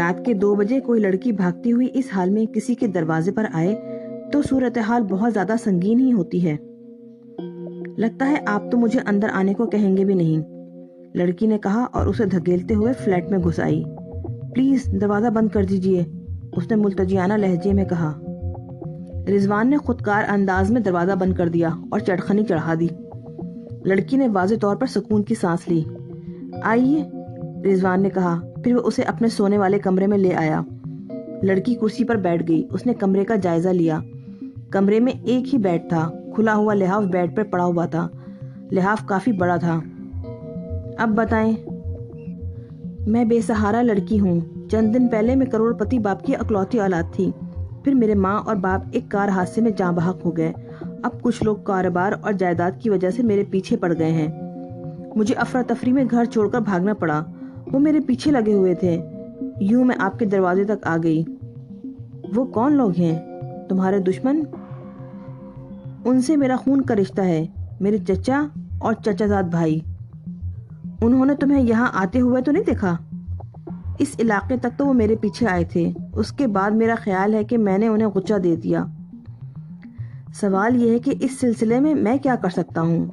رات کے 2 بجے کوئی لڑکی بھاگتی ہوئی اس حال میں کسی کے دروازے پر آئے تو صورتحال بہت زیادہ سنگین ہی ہوتی ہے۔ لگتا ہے آپ تو مجھے اندر آنے کو کہیں گے بھی نہیں، لڑکی نے کہا اور اسے دھکیلتے ہوئے فلیٹ میں گھس آئی۔ پلیز دروازہ بند کر دیجئے، اس نے ملتجیانہ لہجے میں کہا۔ رضوان نے خودکار انداز میں دروازہ بند کر دیا اور چٹخنی چڑھا دی۔ لڑکی نے واضح طور پر سکون کی سانس لی۔ آئیے، رضوان نے کہا، پھر وہ اسے اپنے سونے والے کمرے میں لے آیا۔ لڑکی کرسی پر بیٹھ گئی۔ اس نے کمرے کا جائزہ لیا۔ کمرے میں ایک ہی بیڈ تھا، کھلا ہوا لحاف بیڈ پر پڑا ہوا تھا۔ لحاف کافی بڑا تھا۔ اب بتائیں۔ میں بے سہارا لڑکی ہوں۔ چند دن پہلے میں کروڑ پتی باپ کی اکلوتی اولاد تھی، پھر میرے ماں اور باپ ایک کار حادثے میں جاں بحق ہو گئے۔ اب کچھ لوگ کاروبار اور جائیداد کی وجہ سے میرے پیچھے پڑ گئے ہیں۔ مجھے افراتفری میں گھر چھوڑ کر بھاگنا پڑا۔ وہ میرے پیچھے لگے ہوئے تھے۔ یوں میں آپ کے دروازے تک آ گئی۔ وہ کون لوگ ہیں؟ تمہارے دشمن؟ ان سے میرا خون کا رشتہ ہے، میرے چچا اور چچا زاد بھائی۔ انہوں نے تمہیں یہاں آتے ہوئے تو نہیں دیکھا؟ اس علاقے تک تو وہ میرے پیچھے آئے تھے، اس کے بعد میرا خیال ہے کہ میں نے انہیں غصہ دے دیا۔ سوال یہ ہے کہ اس سلسلے میں کیا کر سکتا ہوں؟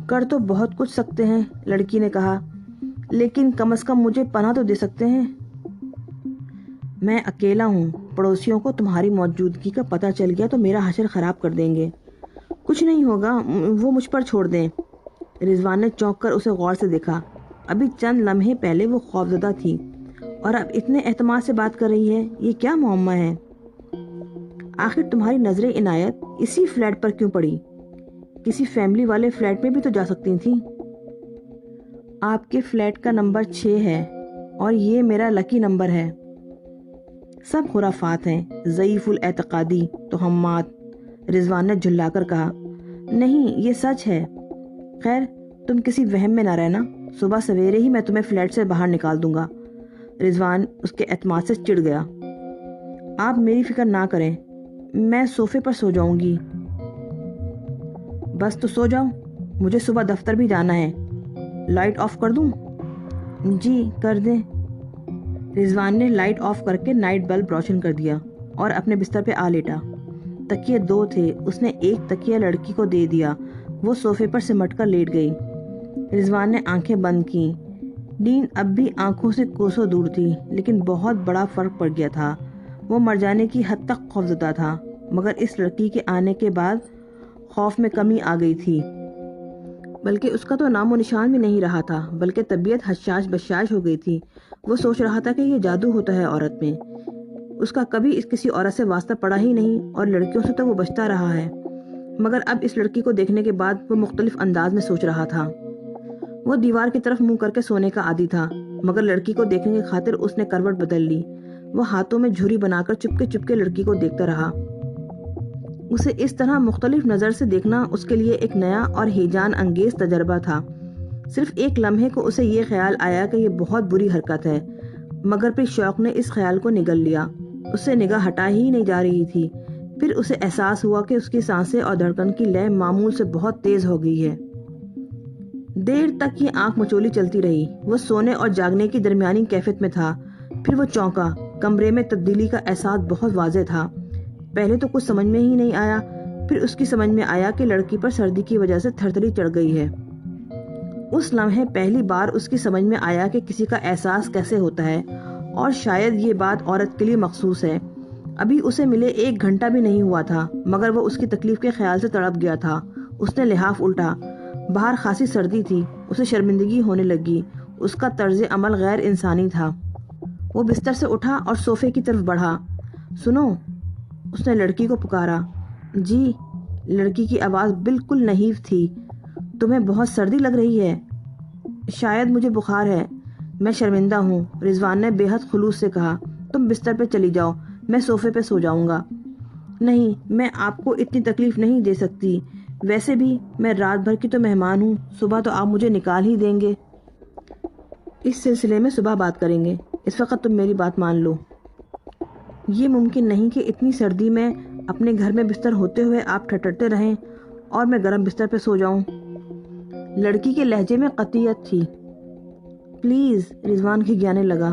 کر تو بہت کچھ سکتے ہیں، لڑکی نے کہا، لیکن کم از کم مجھے پناہ تو دے سکتے ہیں۔ میں اکیلا ہوں، پڑوسیوں کو تمہاری موجودگی کا پتہ چل گیا تو میرا حشر خراب کر دیں گے۔ کچھ نہیں ہوگا، وہ مجھ پر چھوڑ دیں۔ رضوان نے چونک کر اسے غور سے دیکھا۔ ابھی چند لمحے پہلے وہ خوفزدہ تھی اور اب اتنے اعتماد سے بات کر رہی ہے۔ یہ کیا معمہ ہے؟ آخر تمہاری نظر عنایت اسی فلیٹ پر کیوں پڑی؟ کسی فیملی والے فلیٹ میں بھی تو جا سکتی تھیں۔ آپ کے فلیٹ کا نمبر 6 ہے اور یہ میرا لکی نمبر ہے۔ سب خرافات ہیں، ضعیف الاعتقادی توہمات، رضوان نے جھلا کر کہا۔ نہیں، یہ سچ ہے۔ خیر، تم کسی وہم میں نہ رہنا، صبح سویرے ہی میں تمہیں فلیٹ سے باہر نکال دوں گا۔ رضوان اس کے اعتماد سے چڑ گیا۔ آپ میری فکر نہ کریں، میں صوفے پر سو جاؤں گی۔ بس تو سو جاؤ، مجھے صبح دفتر بھی جانا ہے۔ لائٹ آف کر دوں؟ جی کر دیں۔ رضوان نے لائٹ آف کر کے نائٹ بلب روشن کر دیا اور اپنے بستر پہ آ لیٹا۔ تکیے 2 تھے، اس نے ایک تکیہ لڑکی کو دے دیا۔ وہ صوفے پر سمٹ کر لیٹ گئی۔ رضوان نے آنکھیں بند کیں۔ نیند اب بھی آنکھوں سے کوسوں دور تھی، لیکن بہت بڑا فرق پڑ گیا تھا۔ وہ مر جانے کی حد تک خوفزدہ تھا، مگر اس لڑکی کے آنے کے بعد خوف میں کمی آ گئی تھی۔ بلکہ اس کا تو نام و نشان بھی نہیں رہا تھا، بلکہ طبیعت حشاش بشاش ہو گئی تھی۔ وہ سوچ رہا تھا کہ یہ جادو ہوتا ہے عورت میں۔ اس کا کبھی کسی عورت سے واسطہ پڑا ہی نہیں اور لڑکیوں سے تو وہ بچتا رہا ہے، مگر اب اس لڑکی کو دیکھنے کے بعد وہ مختلف انداز میں سوچ رہا تھا۔ وہ دیوار کی طرف منہ کر کے سونے کا عادی تھا، مگر لڑکی کو دیکھنے کی خاطر اس نے کروٹ بدل لی۔ وہ ہاتھوں میں جھری بنا کر چپکے لڑکی کو دیکھتا رہا۔ اسے اس طرح مختلف نظر سے دیکھنا اس کے لیے ایک نیا اور ہیجان انگیز تجربہ تھا۔ صرف ایک لمحے کو اسے یہ خیال آیا کہ یہ بہت بری حرکت ہے، مگر پھر شوق نے اس خیال کو نگل لیا۔ اس سے نگاہ ہٹا ہی نہیں جا رہی تھی۔ پھر اسے احساس ہوا کہ اس کی سانسیں اور دھڑکن کی لے معمول سے بہت تیز ہو گئی ہے۔ دیر تک یہ آنکھ مچولی چلتی رہی۔ وہ سونے اور جاگنے کی درمیانی کیفیت میں تھا۔ پھر وہ چونکا۔ کمرے میں تبدیلی کا احساس بہت واضح تھا۔ پہلے تو کچھ سمجھ میں ہی نہیں آیا، پھر اس کی سمجھ میں آیا کہ لڑکی پر سردی کی وجہ سے تھرتھری چڑھ گئی ہے۔ اس لمحے پہلی بار اس کی سمجھ میں آیا کہ کسی کا احساس کیسے ہوتا ہے، اور شاید یہ بات عورت کے لیے مخصوص ہے۔ ابھی اسے ملے 1 گھنٹہ بھی نہیں ہوا تھا، مگر وہ اس کی تکلیف کے خیال سے تڑپ گیا تھا۔ اس نے لحاف الٹا۔ باہر خاصی سردی تھی۔ اسے شرمندگی ہونے لگی۔ اس کا طرز عمل غیر انسانی تھا۔ وہ بستر سے اٹھا اور صوفے کی طرف بڑھا۔ سنو، اس نے لڑکی کو پکارا۔ جی، لڑکی کی آواز بالکل نحیف تھی۔ تمہیں بہت سردی لگ رہی ہے؟ شاید مجھے بخار ہے، میں شرمندہ ہوں، رضوان نے بے حد خلوص سے کہا۔ تم بستر پہ چلی جاؤ، میں صوفے پہ سو جاؤں گا۔ نہیں، میں آپ کو اتنی تکلیف نہیں دے سکتی، ویسے بھی میں رات بھر کی تو مہمان ہوں، صبح تو آپ مجھے نکال ہی دیں گے۔ اس سلسلے میں صبح بات کریں گے، اس وقت تم میری بات مان لو۔ یہ ممکن نہیں کہ اتنی سردی میں اپنے گھر میں بستر ہوتے ہوئے آپ ٹھٹرتے رہیں اور میں گرم بستر پہ سو جاؤں۔ لڑکی کے لہجے میں قطعیت تھی۔ پلیز، رضوان کھگیانے لگا۔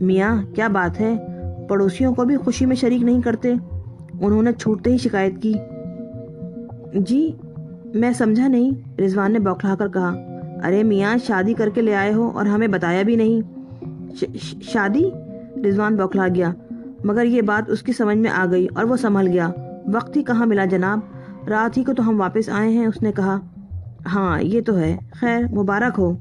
میاں کیا بات ہے؟ پڑوسیوں کو بھی خوشی میں شریک نہیں کرتے؟ انہوں نے چھوٹتے ہی شکایت کی۔ جی میں سمجھا نہیں، رضوان نے بوکھلا کر کہا۔ ارے میاں، شادی کر کے لے آئے ہو اور ہمیں بتایا بھی نہیں۔ شادی؟ رضوان بوکھلا گیا، مگر یہ بات اس کی سمجھ میں آ گئی اور وہ سنبھل گیا۔ وقت ہی کہاں ملا جناب، رات ہی کو تو ہم واپس آئے ہیں، اس نے کہا۔ ہاں یہ تو ہے، خیر مبارک ہو۔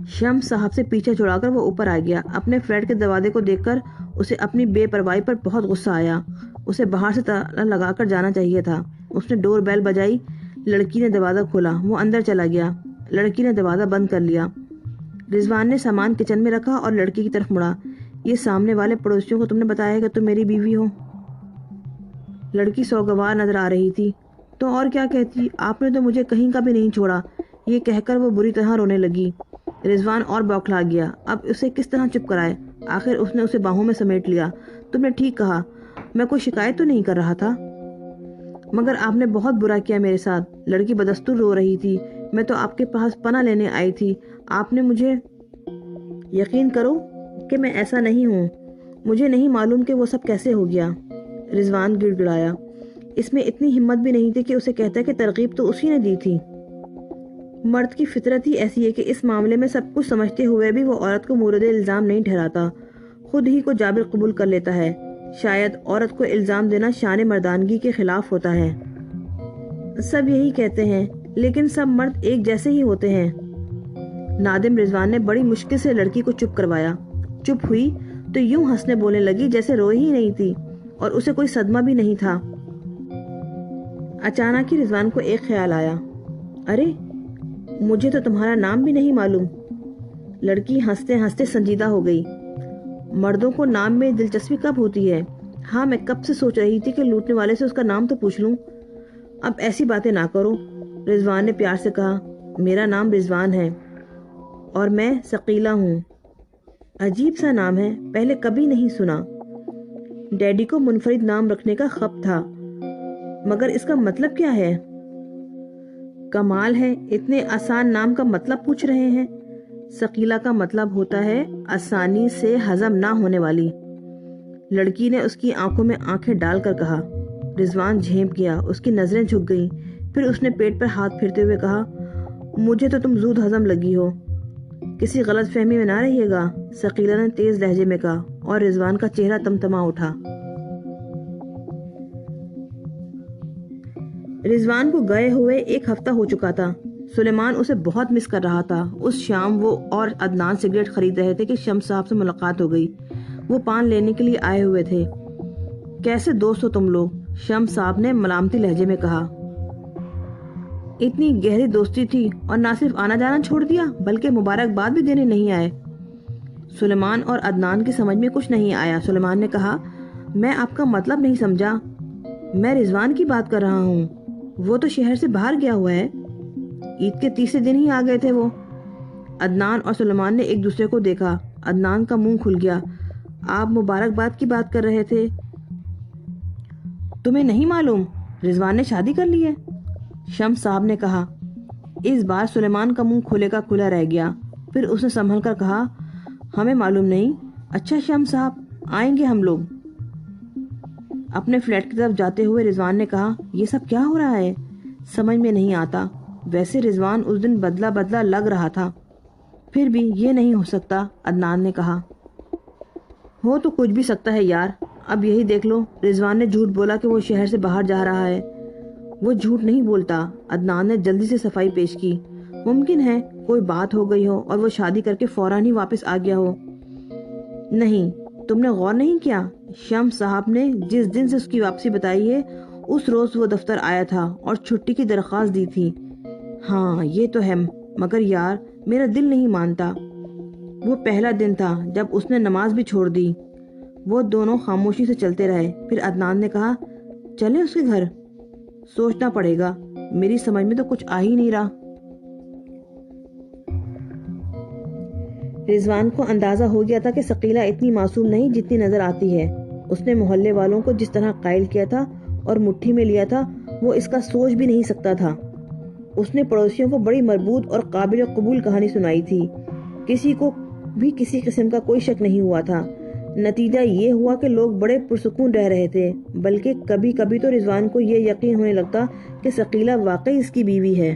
شمس صاحب سے پیچھا چھڑا کر وہ اوپر آ گیا۔ اپنے فلیٹ کے دروازے کو دیکھ کر اسے اپنی بے پرواہی پر بہت غصہ آیا۔ اسے باہر سے تالا لگا کر جانا چاہیے تھا۔ اس نے ڈور بیل بجائی، لڑکی نے دروازہ کھولا، وہ اندر چلا گیا۔ لڑکی نے دروازہ بند کر لیا۔ رضوان نے سامان کچن میں رکھا اور لڑکی کی طرف مڑا۔ یہ سامنے والے پڑوسیوں کو تم نے بتایا کہ تم میری بیوی ہو؟ لڑکی سوگوار نظر آ رہی تھی۔ تو اور کیا کہتی، آپ نے تو مجھے کہیں کا بھی نہیں چھوڑا، یہ کہہ کر وہ بری طرح رونے لگی۔ رضوان اور بوکھلا گیا، اب اسے کس طرح چپ کرائے؟ آخر اس نے اسے باہوں میں سمیٹ لیا۔ تم نے ٹھیک کہا، میں کوئی شکایت تو نہیں کر رہا تھا، مگر آپ نے بہت برا کیا میرے ساتھ۔ لڑکی بدستور رو رہی تھی۔ میں تو آپ کے پاس پناہ لینے آئی تھی، آپ نے مجھے… یقین کرو کہ میں ایسا نہیں ہوں، مجھے نہیں معلوم کہ وہ سب کیسے ہو گیا۔ رضوان گڑ گڑایا۔ اس میں اتنی ہمت بھی نہیں تھی کہ اسے کہتا کہ ترغیب تو اسی نے دی تھی۔ مرد کی فطرت ہی ایسی ہے کہ اس معاملے میں سب کچھ سمجھتے ہوئے بھی وہ عورت کو مورد الزام نہیں ٹھہراتا، خود ہی کو جابر قبول کر لیتا ہے۔ شاید عورت کو الزام دینا شان مردانگی کے خلاف ہوتا ہے۔ سب یہی کہتے ہیں، لیکن سب مرد ایک جیسے ہی ہوتے ہیں۔ نادم رضوان نے بڑی مشکل سے لڑکی کو چپ کروایا۔ چپ ہوئی تو یوں ہنسنے بولنے لگی جیسے روئی ہی نہیں تھی اور اسے کوئی صدمہ بھی نہیں تھا۔ اچانک ہی رضوان کو ایک خیال آیا، ارے مجھے تو تمہارا نام بھی نہیں معلوم۔ لڑکی ہنستے ہنستے سنجیدہ ہو گئی۔ مردوں کو نام میں دلچسپی کب ہوتی ہے؟ ہاں میں کب سے سوچ رہی تھی کہ لوٹنے والے سے اس کا نام تو پوچھ لوں۔ اب ایسی باتیں نہ کرو، رضوان نے پیار سے کہا۔ میرا نام رضوان ہے اور میں ثقیلہ ہوں۔ عجیب سا نام ہے، پہلے کبھی نہیں سنا۔ ڈیڈی کو منفرد نام رکھنے کا خب تھا، مگر اس کا مطلب کیا ہے؟ کمال ہے، اتنے آسان نام کا مطلب پوچھ رہے ہیں۔ ثقیلہ کا مطلب ہوتا ہے آسانی سے ہضم نہ ہونے والی۔ لڑکی نے اس کی آنکھوں میں آنکھیں ڈال کر کہا۔ رضوان جھینپ گیا، اس کی نظریں جھک گئیں، پھر اس نے پیٹ پر ہاتھ پھیرتے ہوئے کہا، مجھے تو تم زود ہضم لگی ہو، کسی غلط فہمی میں نہ رہیے گا، ثقیلہ نے تیز لہجے میں کہا، اور رضوان کا چہرہ تمتما اٹھا۔ رضوان کو گئے ہوئے ایک ہفتہ ہو چکا تھا۔ سلیمان اسے بہت مس کر رہا تھا۔ اس شام وہ اور عدنان سگریٹ خرید رہے تھے کہ شمس صاحب سے ملاقات ہو گئی۔ وہ پان لینے کے لیے آئے ہوئے تھے۔ کیسے دوست ہو تم لوگ؟ شمس صاحب نے ملامتی لہجے میں کہا۔ اتنی گہری دوستی تھی اور نہ صرف آنا جانا چھوڑ دیا بلکہ مبارکباد بھی دینے نہیں آئے۔ سلیمان اور عدنان کی سمجھ میں کچھ نہیں آیا۔ سلیمان نے کہا، میں آپ کا مطلب نہیں سمجھا، میں رضوان کی بات کر رہا ہوں، وہ تو شہر سے باہر گیا ہوا ہے، عید کے تیسرے دن ہی آ گئے تھے وہ۔ عدنان اور سلیمان نے ایک دوسرے کو دیکھا۔ عدنان کا منہ کھل گیا۔ آپ مبارکباد کی بات کر رہے تھے، تمہیں نہیں معلوم رضوان نے شادی کر لی ہے؟ شمس صاحب نے کہا۔ اس بار سلیمان کا منہ کھلے کا کھلا رہ گیا، پھر اس نے سنبھل کر کہا، ہمیں معلوم نہیں۔ اچھا شمس صاحب، آئیں گے ہم لوگ۔ اپنے فلیٹ کی طرف جاتے ہوئے رضوان نے کہا، یہ سب کیا ہو رہا ہے؟ سمجھ میں نہیں آتا۔ ویسے رضوان اس دن بدلہ بدلہ لگ رہا تھا، پھر بھی یہ نہیں ہو سکتا، عدنان نے کہا۔ ہو تو کچھ بھی سکتا ہے یار، اب یہی دیکھ لو، رضوان نے جھوٹ بولا کہ وہ شہر سے باہر جا رہا ہے۔ وہ جھوٹ نہیں بولتا، عدنان نے جلدی سے صفائی پیش کی۔ ممکن ہے کوئی بات ہو گئی ہو اور وہ شادی کر کے فوراً ہی واپس آ گیا ہو۔ نہیں، تم نے غور نہیں کیا؟ شمس صاحب نے جس دن سے اس کی واپسی بتائی ہے، اس روز وہ دفتر آیا تھا اور چھٹی کی درخواست دی تھی۔ ہاں یہ تو ہے، مگر یار میرا دل نہیں مانتا۔ وہ پہلا دن تھا جب اس نے نماز بھی چھوڑ دی۔ وہ دونوں خاموشی سے چلتے رہے، پھر عدنان نے کہا، چلیں اس کے گھر؟ سوچنا پڑے گا، میری سمجھ میں تو کچھ آ ہی نہیں رہا۔ رضوان کو اندازہ ہو گیا تھا کہ ثقیلہ اتنی معصوم نہیں جتنی نظر آتی ہے۔ اس نے محلے والوں کو جس طرح قائل کیا تھا اور مٹھی میں لیا تھا، وہ اس کا سوچ بھی نہیں سکتا تھا۔ اس نے پڑوسیوں کو بڑی مربوط اور قابل قبول کہانی سنائی تھی۔ کسی کو بھی کسی قسم کا کوئی شک نہیں ہوا تھا۔ نتیجہ یہ ہوا کہ لوگ بڑے پرسکون رہ رہے تھے، بلکہ کبھی کبھی تو رضوان کو یہ یقین ہونے لگتا کہ ثقیلہ واقعی اس کی بیوی ہے۔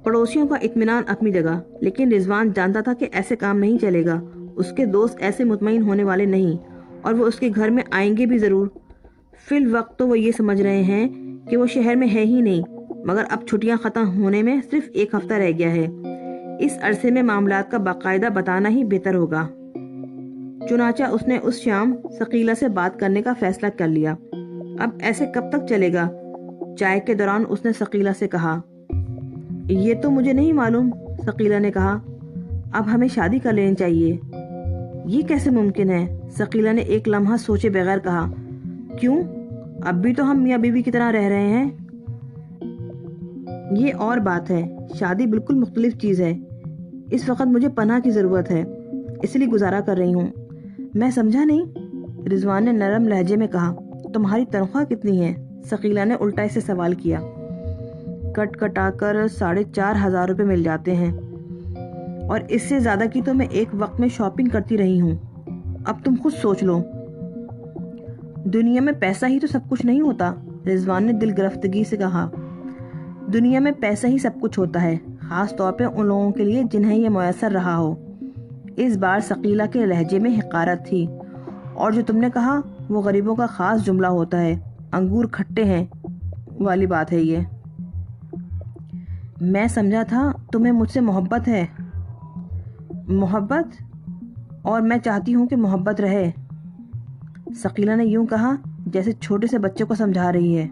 پڑوسیوں کا اطمینان اپنی جگہ، لیکن رضوان جانتا تھا کہ ایسے کام نہیں چلے گا۔ اس کے دوست ایسے مطمئن ہونے والے نہیں، اور وہ اس کے گھر میں آئیں گے بھی ضرور۔ فی الوقت تو وہ یہ سمجھ رہے ہیں کہ وہ شہر میں ہے ہی نہیں، مگر اب چھٹیاں ختم ہونے میں صرف 1 ہفتہ رہ گیا ہے۔ اس عرصے میں معاملات کا باقاعدہ بتانا ہی بہتر ہوگا۔ چنانچہ اس نے اس شام ثقیلہ سے بات کرنے کا فیصلہ کر لیا۔ اب ایسے کب تک چلے گا؟ چائے کے دوران اس نے ثقیلہ سے کہا۔ یہ تو مجھے نہیں معلوم، ثقیلہ نے کہا۔ اب ہمیں شادی کر لینی چاہیے۔ یہ کیسے ممکن ہے؟ ثقیلہ نے ایک لمحہ سوچے بغیر کہا۔ کیوں؟ اب بھی تو ہم میاں بیوی کی طرح رہ رہے ہیں۔ یہ اور بات ہے، شادی بالکل مختلف چیز ہے۔ اس وقت مجھے پناہ کی ضرورت ہے، اس لیے گزارا کر رہی ہوں۔ میں سمجھا نہیں، رضوان نے نرم لہجے میں کہا۔ تمہاری تنخواہ کتنی ہے؟ ثقیلہ نے الٹا سے سوال کیا۔ کٹ کٹا کر 4,500 روپے مل جاتے ہیں، اور اس سے زیادہ کی تو میں ایک وقت میں شاپنگ کرتی رہی ہوں۔ اب تم خود سوچ لو۔ دنیا میں پیسہ ہی تو سب کچھ نہیں ہوتا، رضوان نے دل گرفتگی سے کہا۔ دنیا میں پیسہ ہی سب کچھ ہوتا ہے، خاص طور پہ ان لوگوں کے لیے جنہیں یہ میسر رہا ہو۔ اس بار ثقیلہ کے لہجے میں حقارت تھی۔ اور جو تم نے کہا وہ غریبوں کا خاص جملہ ہوتا ہے، انگور کھٹے ہیں والی بات ہے یہ۔ میں سمجھا تھا تمہیں مجھ سے محبت ہے۔ محبت؟ اور میں چاہتی ہوں کہ محبت رہے، ثقیلہ نے یوں کہا جیسے چھوٹے سے بچے کو سمجھا رہی ہے۔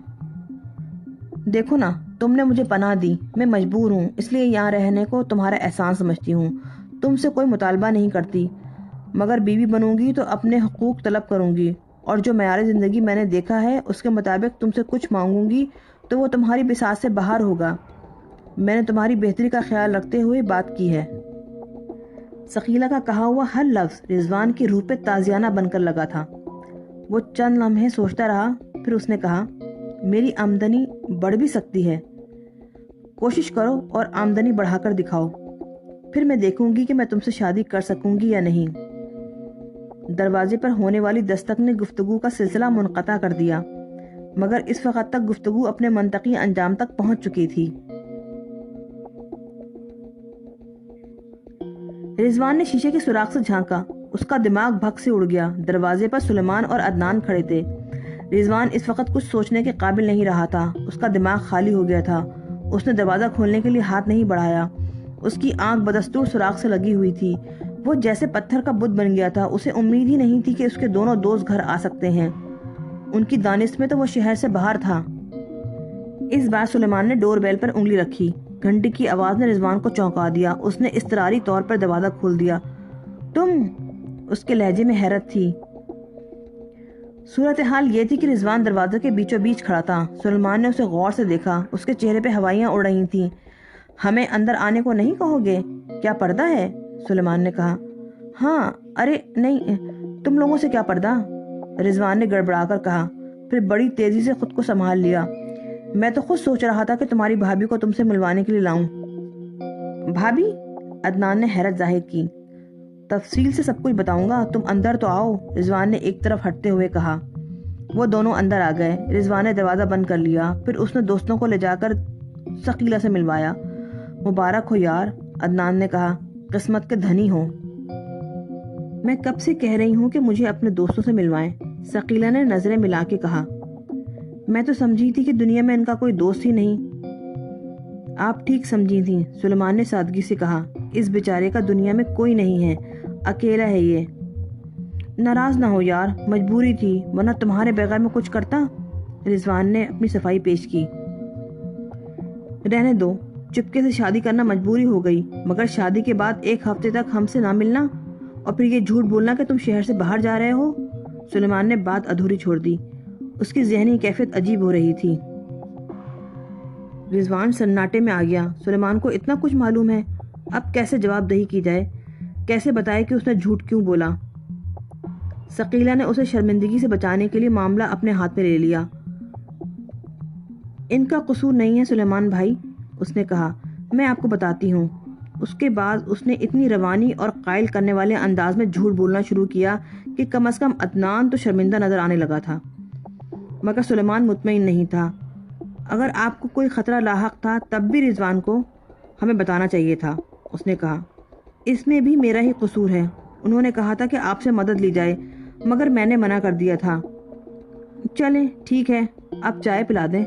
دیکھو نا، تم نے مجھے پناہ دی، میں مجبور ہوں، اس لیے یہاں رہنے کو تمہارا احسان سمجھتی ہوں۔ تم سے کوئی مطالبہ نہیں کرتی، مگر بیوی بنوں گی تو اپنے حقوق طلب کروں گی، اور جو معیار زندگی میں نے دیکھا ہے اس کے مطابق تم سے کچھ مانگوں گی تو وہ تمہاری بساط سے باہر ہوگا۔ میں نے تمہاری بہتری کا خیال رکھتے ہوئے بات کی ہے۔ ثقیلہ کا کہا ہوا ہر لفظ رضوان کی روح پہ تازیانہ بن کر لگا تھا۔ وہ چند لمحے سوچتا رہا، پھر اس نے کہا، میری آمدنی بڑھ بھی سکتی ہے، کوشش کرو اور آمدنی بڑھا کر دکھاؤ، پھر میں دیکھوں گی کہ میں تم سے شادی کر سکوں گی یا نہیں۔ دروازے پر ہونے والی دستک نے گفتگو کا سلسلہ منقطع کر دیا، مگر اس وقت تک گفتگو اپنے منطقی انجام تک پہنچ چکی تھی۔ رضوان نے شیشے کے سوراخ سے جھانکا، اس کا دماغ بھگ سے اڑ گیا۔ دروازے پر سلیمان اور عدنان کھڑے تھے۔ رضوان اس وقت کچھ سوچنے کے قابل نہیں رہا تھا، اس کا دماغ خالی ہو گیا تھا۔ اس نے دروازہ کھولنے کے لیے ہاتھ نہیں بڑھایا۔ اس کی آنکھ بدستور سوراخ سے لگی ہوئی تھی، وہ جیسے پتھر کا بت بن گیا تھا۔ اسے امید ہی نہیں تھی کہ اس کے دونوں دوست گھر آ سکتے ہیں۔ ان کی دانش میں تو وہ شہر سے باہر تھا۔ اس بار سلیمان نے ڈور بیل پر انگلی رکھی۔ گھنٹی کی آواز نے رضوان کو چونکا دیا۔ اس نے اضطراری طور پر دروازہ کھول دیا۔ تم؟ اس کے لہجے میں حیرت تھی۔ صورتحال یہ تھی کہ رضوان دروازے کے بیچوں بیچ کھڑا تھا۔ سلیمان نے اسے غور سے دیکھا، اس کے چہرے پہ ہوائیاں اڑ رہی تھیں۔ ہمیں اندر آنے کو نہیں کہو گے؟ کیا پردہ ہے؟ سلیمان نے کہا۔ ہاں، ارے نہیں، تم لوگوں سے کیا پردہ؟ رضوان نے گڑبڑا کر کہا، پھر بڑی تیزی سے خود کو سنبھال لیا۔ میں تو خود سوچ رہا تھا کہ تمہاری بھابھی کو تم سے ملوانے کے لیے لاؤں۔ بھابھی؟ عدنان نے حیرت ظاہر کی۔ تفصیل سے سب کچھ بتاؤں گا، تم اندر تو آؤ، رضوان نے ایک طرف ہٹتے ہوئے کہا۔ وہ دونوں اندر آ گئے۔ رضوان نے دروازہ بند کر لیا، پھر اس نے دوستوں کو لے جا کر ثقیلہ سے ملوایا۔ مبارک ہو یار، عدنان نے کہا، قسمت کے دھنی ہو۔ میں کب سے کہہ رہی ہوں کہ مجھے اپنے دوستوں سے ملوائیں، ثقیلہ نے نظریں ملا کے کہا۔ میں تو سمجھی تھی کہ دنیا میں ان کا کوئی دوست ہی نہیں۔ آپ ٹھیک سمجھی تھیں، سلیمان نے سادگی سے کہا۔ اس بیچارے کا دنیا میں کوئی نہیں ہے، اکیلا ہے یہ۔ ناراض نہ ہو یار، مجبوری تھی، ورنہ تمہارے بغیر میں کچھ کرتا؟ رضوان نے اپنی صفائی پیش کی۔ رہنے دو، چپکے سے شادی کرنا مجبوری ہو گئی، مگر شادی کے بعد 1 ہفتے تک ہم سے نہ ملنا، اور پھر یہ جھوٹ بولنا کہ تم شہر سے باہر جا رہے ہو۔ سلیمان نے بات ادھوری چھوڑ دی۔ اس کی ذہنی کیفیت عجیب ہو رہی تھی۔ رضوان سناٹے میں آ گیا۔ سلیمان کو اتنا کچھ معلوم ہے، اب کیسے جواب دہی کی جائے، کیسے بتائے کہ اس نے جھوٹ کیوں بولا؟ ثقیلہ نے اسے شرمندگی سے بچانے کے لیے معاملہ اپنے ہاتھ میں لے لیا۔ ان کا قصور نہیں ہے سلیمان بھائی، اس نے کہا، میں آپ کو بتاتی ہوں۔ اس کے بعد اس نے اتنی روانی اور قائل کرنے والے انداز میں جھوٹ بولنا شروع کیا کہ کم از کم عدنان تو شرمندہ نظر آنے لگا تھا، مگر سلیمان مطمئن نہیں تھا۔ اگر آپ کو کوئی خطرہ لاحق تھا تب بھی رضوان کو ہمیں بتانا چاہیے تھا، اس نے کہا۔ اس میں بھی میرا ہی قصور ہے، انہوں نے کہا تھا کہ آپ سے مدد لی جائے مگر میں نے منع کر دیا تھا۔ چلیں ٹھیک ہے، اب چائے پلا دیں۔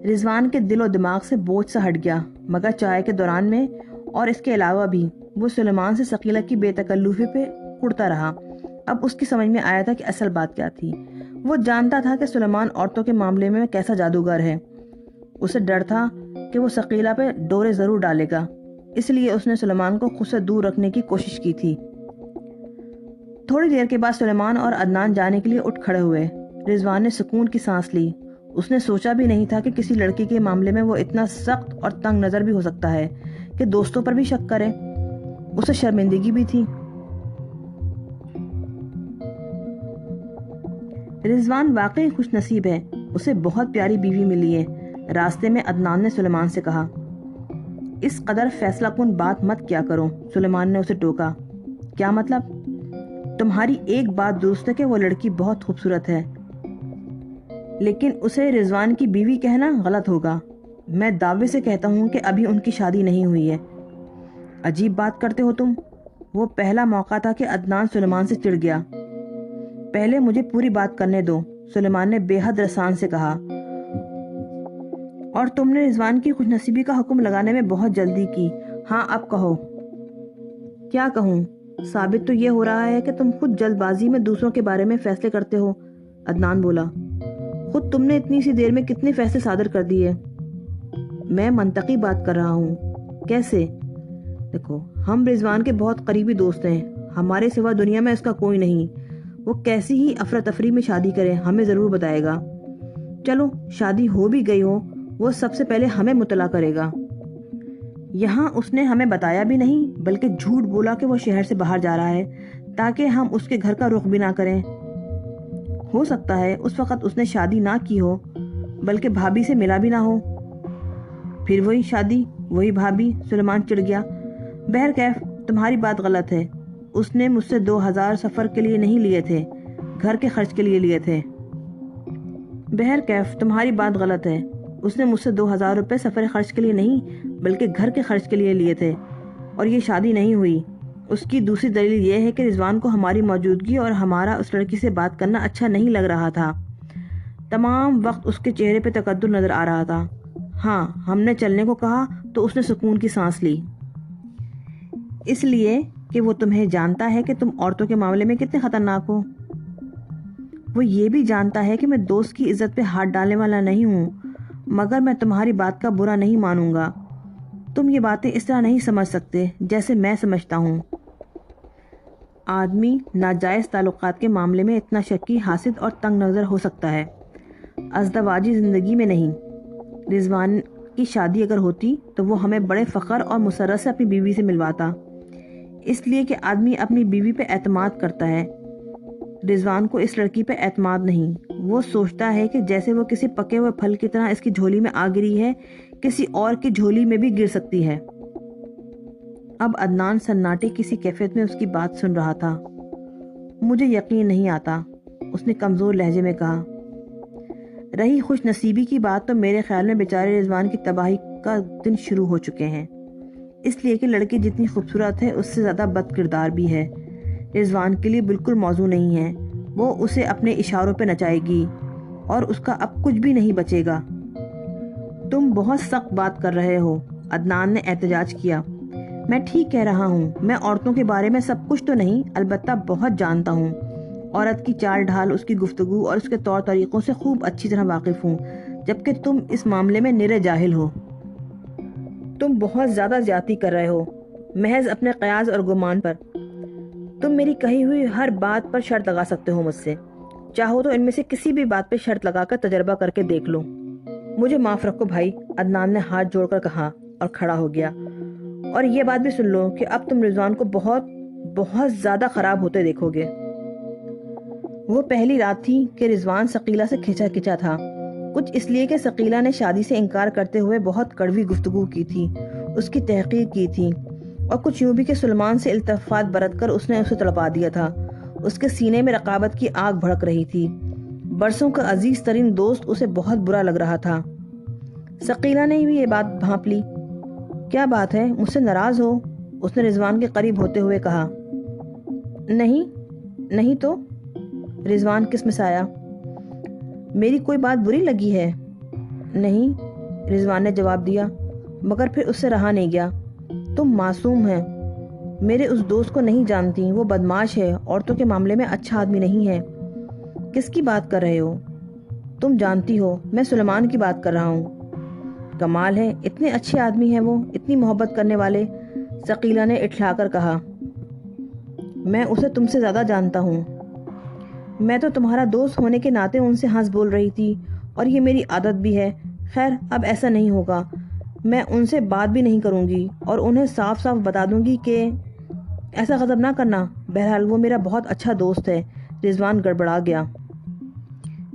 رضوان کے دل و دماغ سے بوجھ سا ہٹ گیا، مگر چائے کے دوران میں اور اس کے علاوہ بھی وہ سلیمان سے ثقیلہ کی بے تکلفی پہ کڑتا رہا۔ اب اس کی سمجھ میں آیا تھا کہ اصل بات کیا تھی۔ وہ جانتا تھا کہ سلیمان عورتوں کے معاملے میں کیسا جادوگر ہے۔ اسے ڈر تھا کہ وہ ثقیلہ پہ ڈورے ضرور ڈالے گا، اس لیے اس نے سلیمان کو خود سے دور رکھنے کی کوشش کی تھی۔ تھوڑی دیر کے بعد سلیمان اور عدنان جانے کے لیے اٹھ کھڑے ہوئے۔ رضوان نے سکون کی سانس لی۔ اس نے سوچا بھی نہیں تھا کہ کسی لڑکی کے معاملے میں وہ اتنا سخت اور تنگ نظر بھی ہو سکتا ہے کہ دوستوں پر بھی شک کرے۔ اسے شرمندگی بھی تھی۔ رضوان واقعی خوش نصیب ہے، اسے بہت پیاری بیوی ملی ہے، راستے میں عدنان نے سلیمان سے کہا۔ اس قدر فیصلہ کن بات مت کیا کرو، سلیمان نے اسے ٹوکا۔ کیا مطلب؟ تمہاری ایک بات درست ہے کہ وہ لڑکی بہت خوبصورت ہے، لیکن اسے رضوان کی بیوی کہنا غلط ہوگا۔ میں دعوے سے کہتا ہوں کہ ابھی ان کی شادی نہیں ہوئی ہے۔ عجیب بات کرتے ہو تم۔ وہ پہلا موقع تھا کہ عدنان سلیمان سے چڑ گیا۔ پہلے مجھے پوری بات کرنے دو، سلیمان نے بے حد رسان سے کہا۔ اور تم نے رضوان کی خوش نصیبی کا حکم لگانے میں بہت جلدی کی۔ ہاں اب کہو۔ کیا کہوں؟ ثابت تو یہ ہو رہا ہے کہ تم خود جلد بازی میں دوسروں کے بارے میں فیصلے کرتے ہو، عدنان بولا۔ خود تم نے اتنی سی دیر میں کتنے فیصلے صادر کر دیے؟ میں منطقی بات کر رہا ہوں۔ کیسے؟ دیکھو، ہم رضوان کے بہت قریبی دوست ہیں، ہمارے سوا دنیا میں اس کا کوئی نہیں۔ وہ کیسی ہی افراتفری میں شادی کرے ہمیں ضرور بتائے گا۔ چلو شادی ہو بھی گئی ہو، وہ سب سے پہلے ہمیں مطلع کرے گا۔ یہاں اس نے ہمیں بتایا بھی نہیں، بلکہ جھوٹ بولا کہ وہ شہر سے باہر جا رہا ہے تاکہ ہم اس کے گھر کا رخ بھی نہ کریں۔ ہو سکتا ہے اس وقت اس نے شادی نہ کی ہو، بلکہ بھابھی سے ملا بھی نہ ہو۔ پھر وہی شادی وہی بھابھی، سلیمان چڑ گیا۔ بہرکیف تمہاری بات غلط ہے، اس نے مجھ سے 2000 سفر کے لیے نہیں لیے تھے، گھر کے خرچ کے لیے لیے تھے۔ بہرکیف تمہاری بات غلط ہے، اس نے مجھ سے 2000 روپے سفر خرچ کے لیے نہیں بلکہ گھر کے خرچ کے لیے لیے تھے، اور یہ شادی نہیں ہوئی۔ اس کی دوسری دلیل یہ ہے کہ رضوان کو ہماری موجودگی اور ہمارا اس لڑکی سے بات کرنا اچھا نہیں لگ رہا تھا۔ تمام وقت اس کے چہرے پہ تقدر نظر آ رہا تھا۔ ہاں، ہم نے چلنے کو کہا تو اس نے سکون کی سانس لی۔ اس لیے کہ وہ تمہیں جانتا ہے کہ تم عورتوں کے معاملے میں کتنے خطرناک ہو۔ وہ یہ بھی جانتا ہے کہ میں دوست کی عزت پہ ہاتھ ڈالنے والا نہیں ہوں، مگر میں تمہاری بات کا برا نہیں مانوں گا۔ تم یہ باتیں اس طرح نہیں سمجھ سکتے جیسے میں سمجھتا ہوں۔ آدمی ناجائز تعلقات کے معاملے میں اتنا شکی، حاسد اور تنگ نظر ہو سکتا ہے، ازدواجی زندگی میں نہیں۔ رضوان کی شادی اگر ہوتی تو وہ ہمیں بڑے فخر اور مسرت سے اپنی بیوی سے ملواتا، اس لیے کہ آدمی اپنی بیوی پہ اعتماد کرتا ہے۔ رضوان کو اس لڑکی پہ اعتماد نہیں، وہ سوچتا ہے کہ جیسے وہ کسی پکے ہوئے پھل کی طرح اس کی جھولی میں آ گری ہے، کسی اور کی جھولی میں بھی گر سکتی ہے۔ اب عدنان سناٹے کسی کیفیت میں اس کی بات سن رہا تھا۔ مجھے یقین نہیں آتا، اس نے کمزور لہجے میں کہا۔ رہی خوش نصیبی کی بات تو میرے خیال میں بیچارے رضوان کی تباہی کا دن شروع ہو چکے ہیں، اس لیے کہ لڑکی جتنی خوبصورت ہے اس سے زیادہ بد کردار بھی ہے۔ رضوان کے لیے بالکل موزوں نہیں ہے، وہ اسے اپنے اشاروں پہ نچائے گی اور اس کا اب کچھ بھی نہیں بچے گا۔ تم بہت سخت بات کر رہے ہو، عدنان نے احتجاج کیا۔ میں ٹھیک کہہ رہا ہوں، میں عورتوں کے بارے میں سب کچھ تو نہیں، البتہ بہت جانتا ہوں۔ عورت کی چال ڈھال، اس کی گفتگو اور اس کے طور طریقوں سے خوب اچھی طرح واقف ہوں، جبکہ تم اس معاملے میں نرے جاہل ہو۔ تم بہت زیادہ زیادتی کر رہے ہو، محض اپنے قیاس اور گمان پر۔ تم میری کہی ہوئی ہر بات پر شرط لگا سکتے ہو مجھ سے، چاہو تو ان میں سے کسی بھی بات پہ شرط لگا کر تجربہ کر کے دیکھ لو۔ مجھے معاف رکھو بھائی، عدنان نے ہاتھ جوڑ کر کہا اور کھڑا ہو گیا۔ اور یہ بات بھی سن لو کہ اب تم رضوان کو بہت بہت زیادہ خراب ہوتے دیکھو گے۔ وہ پہلی رات تھی کہ رضوان ثقیلہ سے کھچا کھچا تھا۔ کچھ اس لیے کہ ثقیلہ نے شادی سے انکار کرتے ہوئے بہت کڑوی گفتگو کی تھی، اس کی تحقیر کی تھی، اور کچھ یوں بھی کہ سلمان سے التفات برت کر اس نے اسے تڑپا دیا تھا۔ اس کے سینے میں رقابت کی آگ بھڑک رہی تھی۔ برسوں کا عزیز ترین دوست اسے بہت برا لگ رہا تھا۔ ثقیلہ نے بھی یہ بات بھانپ لی۔ کیا بات ہے، مجھ سے ناراض ہو؟ اس نے رضوان کے قریب ہوتے ہوئے کہا۔ نہیں تو؟ رضوان کسمسایا۔ میری کوئی بات بری لگی ہے؟ نہیں، رضوان نے جواب دیا، مگر پھر اس سے رہا نہیں گیا۔ تم معصوم ہیں، میرے اس دوست کو نہیں جانتی، وہ بدماش ہے، عورتوں کے معاملے میں اچھا آدمی نہیں ہے۔ کس کی بات کر رہے ہو؟ تم جانتی ہو، میں سلیمان کی بات کر رہا ہوں۔ کمال ہے، اتنے اچھے آدمی ہیں وہ، اتنی محبت کرنے والے، ثقیلہ نے اٹھلا کر کہا۔ میں اسے تم سے زیادہ جانتا ہوں۔ میں تو تمہارا دوست ہونے کے ناطے ان سے ہنس بول رہی تھی، اور یہ میری عادت بھی ہے۔ خیر، اب ایسا نہیں ہوگا، میں ان سے بات بھی نہیں کروں گی، اور انہیں صاف صاف بتا دوں گی کہ… ایسا غضب نہ کرنا، بہرحال وہ میرا بہت اچھا دوست ہے۔ رضوان گڑبڑا گیا۔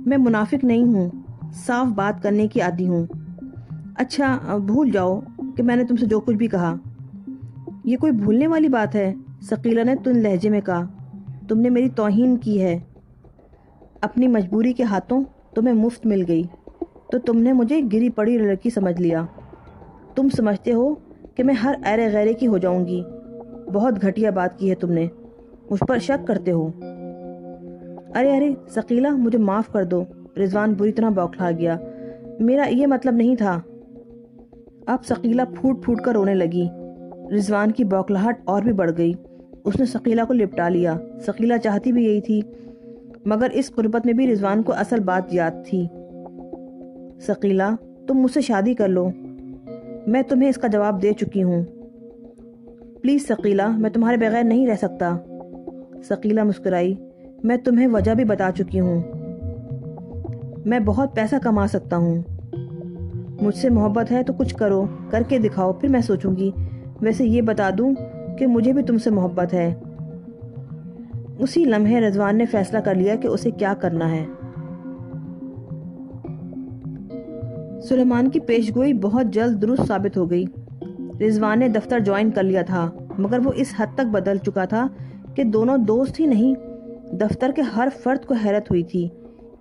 میں منافق نہیں ہوں، صاف بات کرنے کی عادی ہوں۔ اچھا، بھول جاؤ کہ میں نے تم سے جو کچھ بھی کہا۔ یہ کوئی بھولنے والی بات ہے، ثقیلہ نے تند لہجے میں کہا۔ تم نے میری توہین کی ہے، اپنی مجبوری کے ہاتھوں تمہیں مفت مل گئی تو تم نے مجھے گری پڑی لڑکی سمجھ لیا۔ تم سمجھتے ہو کہ میں ہر ایرے غیرے کی ہو جاؤں گی۔ بہت گھٹیا بات کی ہے تم نے، مجھ پر شک کرتے ہو۔ ارے ثقیلہ، مجھے معاف کر دو۔ رضوان بری طرح بوکھلا گیا۔ میرا یہ مطلب نہیں تھا۔ اب ثقیلہ پھوٹ پھوٹ کر رونے لگی۔ رضوان کی بوکھلاہٹ اور بھی بڑھ گئی۔ اس نے ثقیلہ کو لپٹا لیا۔ ثقیلہ چاہتی بھی یہی تھی، مگر اس قربت میں بھی رضوان کو اصل بات یاد تھی۔ ثقیلہ، تم مجھ سے شادی کر لو، میں تمہیں اس کا جواب دے چکی ہوں۔ پلیز ثقیلہ، میں تمہارے بغیر نہیں رہ سکتا۔ ثقیلہ مسکرائی۔ میں تمہیں وجہ بھی بتا چکی ہوں۔ میں بہت پیسہ کما سکتا ہوں۔ مجھ سے محبت ہے تو کچھ کرو، کر کے دکھاؤ، پھر میں سوچوں گی۔ ویسے یہ بتا دوں کہ مجھے بھی تم سے محبت ہے۔ اسی لمحے رضوان نے فیصلہ کر لیا کہ اسے کیا کرنا ہے۔ سلیمان کی پیشگوئی بہت جلد درست ثابت ہو گئی۔ رضوان نے دفتر جوائن کر لیا تھا، مگر وہ اس حد تک بدل چکا تھا کہ دونوں دوست ہی نہیں، دفتر کے ہر فرد کو حیرت ہوئی تھی۔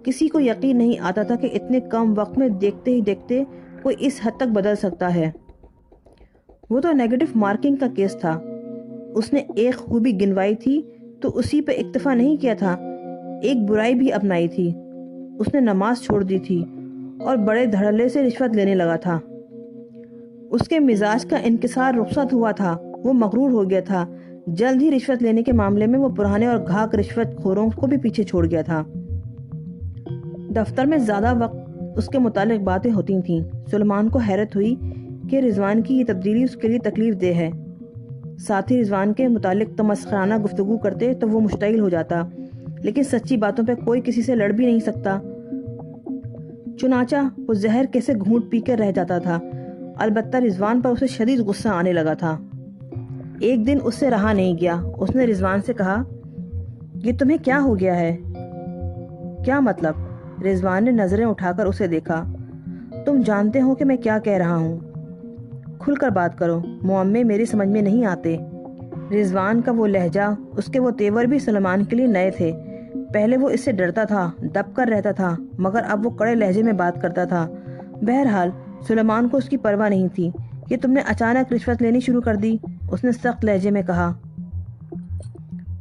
کسی کو یقین نہیں آتا تھا کہ اتنے کم وقت میں دیکھتے ہی دیکھتے کوئی اس حد تک بدل سکتا ہے۔ وہ تو نیگیٹو مارکنگ کا کیس تھا۔ اس نے ایک خوبی گنوائی تھی تو اسی پہ اکتفا نہیں کیا تھا، ایک برائی بھی اپنائی تھی۔ اس نے نماز چھوڑ دی تھی اور بڑے دھڑلے سے رشوت لینے لگا تھا۔ اس کے مزاج کا انکسار رخصت ہوا تھا، وہ مغرور ہو گیا تھا۔ جلد ہی رشوت لینے کے معاملے میں وہ پرانے اور گھاک رشوت خوروں کو بھی پیچھے چھوڑ گیا تھا۔ دفتر میں زیادہ وقت اس کے متعلق باتیں ہوتی تھیں۔ سلیمان کو حیرت ہوئی کہ رضوان کی یہ تبدیلی اس کے لیے تکلیف دہ ہے۔ ساتھ ہی رضوان کے متعلق تمسخرانہ گفتگو کرتے تو وہ مشتعل ہو جاتا، لیکن سچی باتوں پہ کوئی کسی سے لڑ بھی نہیں سکتا۔ چنانچہ وہ زہر کیسے گھونٹ پی کر رہ جاتا تھا۔ البتہ رضوان پر اسے شدید غصہ آنے لگا تھا۔ ایک دن اس سے رہا نہیں گیا۔ اس نے رضوان سے کہا، یہ تمہیں کیا ہو گیا ہے؟ کیا مطلب؟ رضوان نے نظریں اٹھا کر اسے دیکھا۔ تم جانتے ہو کہ میں کیا کہہ رہا ہوں، کھل کر بات کرو، معمے میری سمجھ میں نہیں آتے۔ رضوان کا وہ لہجہ، اس کے وہ تیور بھی سلیمان کے لیے نئے تھے۔ پہلے وہ اس سے ڈرتا تھا، دب کر رہتا تھا، مگر اب وہ کڑے لہجے میں بات کرتا تھا۔ بہرحال سلیمان کو اس کی پرواہ نہیں تھی۔ یہ تم نے اچانک رشوت لینی شروع کر دی، اس نے سخت لہجے میں کہا۔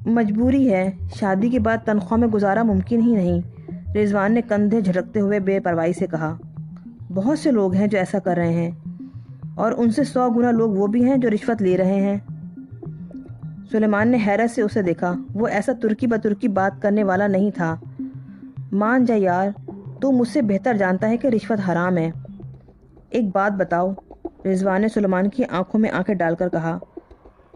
مجبوری ہے، شادی کے بعد تنخواہ میں گزارا ممکن ہی نہیں، رضوان نے کندھے جھٹکتے ہوئے بے پرواہی سے کہا۔ بہت سے لوگ ہیں جو ایسا کر رہے ہیں، اور ان سے 100 گنا لوگ وہ بھی ہیں جو رشوت لے رہے ہیں۔ سلیمان نے حیرت سے اسے دیکھا۔ وہ ایسا ترکی بترکی بات کرنے والا نہیں تھا۔ مان جا یار، تو مجھ سے بہتر جانتا ہے کہ رشوت حرام ہے۔ ایک بات بتاؤ، رضوان نے سلیمان کی آنکھوں میں آنکھیں ڈال کر کہا۔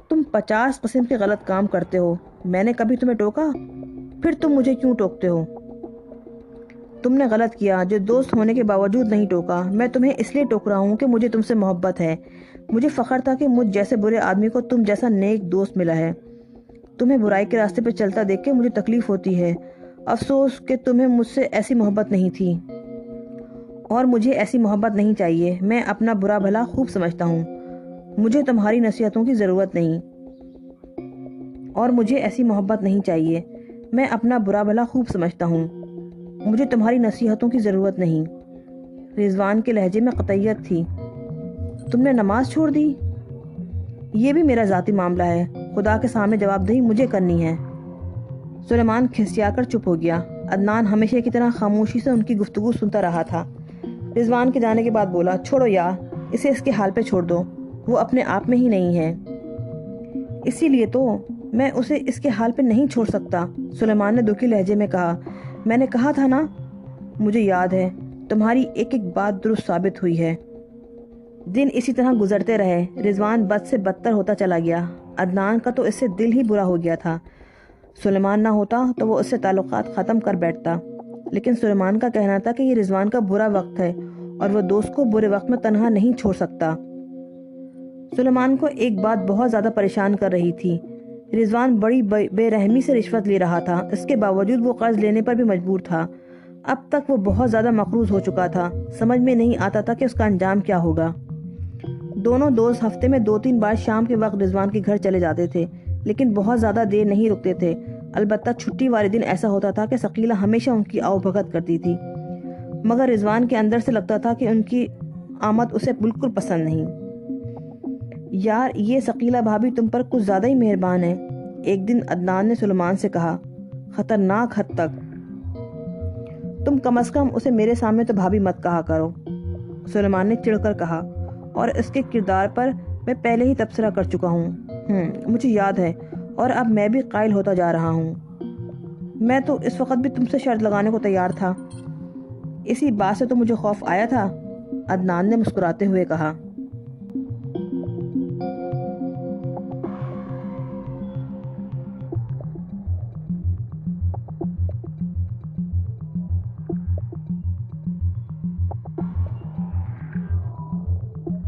تم 50 قسم کے غلط کام کرتے ہو، میں نے کبھی تمہیں ٹوکا؟ پھر تم مجھے کیوں ٹوکتے ہو؟ تم نے غلط کیا جو دوست ہونے کے باوجود نہیں ٹوکا۔ میں تمہیں اس لیے ٹوک رہا ہوں کہ مجھے تم سے محبت ہے۔ مجھے فخر تھا کہ مجھ جیسے برے آدمی کو تم جیسا نیک دوست ملا ہے۔ تمہیں برائی کے راستے پہ چلتا دیکھ کے مجھے تکلیف ہوتی ہے۔ افسوس کہ تمہیں مجھ سے ایسی محبت نہیں تھی۔ اور مجھے ایسی محبت نہیں چاہیے. میں اپنا برا بھلا خوب سمجھتا ہوں. مجھے تمہاری نصیحتوں کی ضرورت نہیں. اور مجھے ایسی محبت نہیں چاہیے. میں اپنا برا بھلا خوب سمجھتا ہوں. مجھے تمہاری نصیحتوں کی ضرورت نہیں. رضوان کے لہجے میں قطعیت تھی. تم نے نماز چھوڑ دی؟ یہ بھی میرا ذاتی معاملہ ہے. خدا کے سامنے جواب دہی مجھے کرنی ہے. سلیمان کھسیا کر چپ ہو گیا. عدنان ہمیشہ کی طرح خاموشی سے ان کی گفتگو سنتا رہا تھا. رضوان کے جانے کے بعد بولا، چھوڑو یار، اسے اس کے حال پہ چھوڑ دو. وہ اپنے آپ میں ہی نہیں ہے. اسی لیے تو میں اسے اس کے حال پہ نہیں چھوڑ سکتا. سلیمان نے دکھی لہجے میں کہا. میں نے کہا تھا نا. مجھے یاد ہے. تمہاری ایک ایک بات درست ثابت ہوئی ہے. دن اسی طرح گزرتے رہے. رضوان بد سے بدتر ہوتا چلا گیا. عدنان کا تو اس سے دل ہی برا ہو گیا تھا. سلیمان نہ ہوتا تو وہ اس سے تعلقات ختم کر بیٹھتا. لیکن سلیمان کا کہنا تھا کہ یہ رضوان کا برا وقت ہے اور وہ دوست کو برے وقت میں تنہا نہیں چھوڑ سکتا. سلیمان کو ایک بات بہت زیادہ پریشان کر رہی تھی. رضوان بڑی بے رحمی سے رشوت لے رہا تھا. اس کے باوجود وہ قرض لینے پر بھی مجبور تھا. اب تک وہ بہت زیادہ مقروض ہو چکا تھا. سمجھ میں نہیں آتا تھا کہ اس کا انجام کیا ہوگا. دونوں دوست ہفتے میں 2-3 بار شام کے وقت رضوان کے گھر چلے جاتے تھے، لیکن بہت زیادہ دیر نہیں رکتے تھے. البتہ چھٹی والے دن ایسا ہوتا تھا کہ ثقیلہ ہمیشہ ان کی آؤ بھگت کرتی تھی، مگر رضوان کے اندر سے لگتا تھا کہ ان کی آمد اسے بالکل پسند نہیں. یار، یہ ثقیلہ بھابھی تم پر کچھ زیادہ ہی مہربان ہے. ایک دن عدنان نے سلیمان سے کہا. خطرناک حد تک. تم کم از کم اسے میرے سامنے تو بھابھی مت کہا کرو، سلیمان نے چڑھ کر کہا. اور اس کے کردار پر میں پہلے ہی تبصرہ کر چکا ہوں. مجھے یاد ہے، اور اب میں بھی قائل ہوتا جا رہا ہوں. میں تو اس وقت بھی تم سے شرط لگانے کو تیار تھا. اسی بات سے تو مجھے خوف آیا تھا، عدنان نے مسکراتے ہوئے کہا.